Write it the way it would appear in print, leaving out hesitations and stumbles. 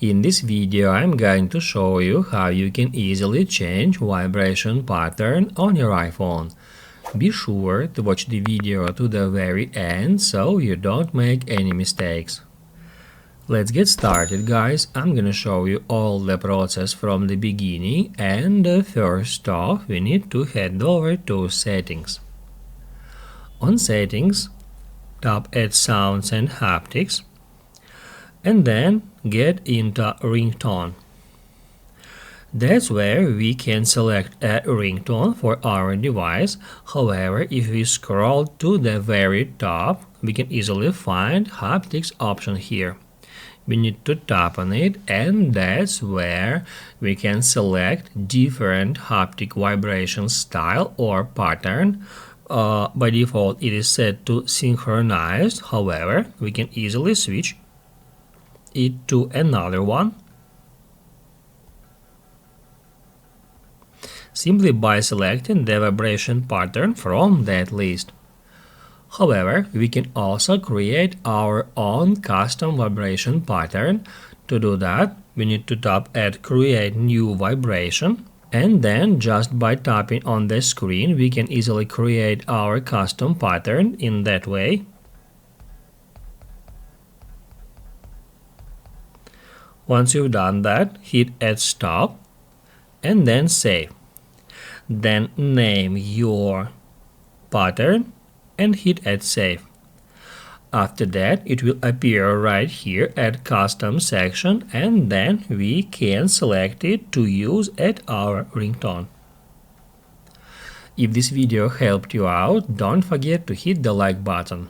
In this video I'm going to show you how you can easily change vibration pattern on your iPhone. Be sure to watch the video to the very end so you don't make any mistakes. Let's get started, guys. I'm gonna show you all the process from the beginning, and first off we need to head over to settings. On settings, tap Add Sounds and Haptics, and then get into ringtone. That's where we can select a ringtone for our device. However, if we scroll to the very top, we can easily find haptics option here. We need to tap on it, and that's where we can select different haptic vibration style or pattern. By default it is set to synchronized. However, we can easily switch it to another one simply by selecting the vibration pattern from that list. However, we can also create our own custom vibration pattern. To do that, we need to tap at Create New Vibration, and then just by tapping on the screen we can easily create our custom pattern in that way. Once you've done that, hit Add Stop and then Save. Then name your pattern and hit Add Save. After that, it will appear right here at Custom section, and then we can select it to use at our ringtone. If this video helped you out, don't forget to hit the like button.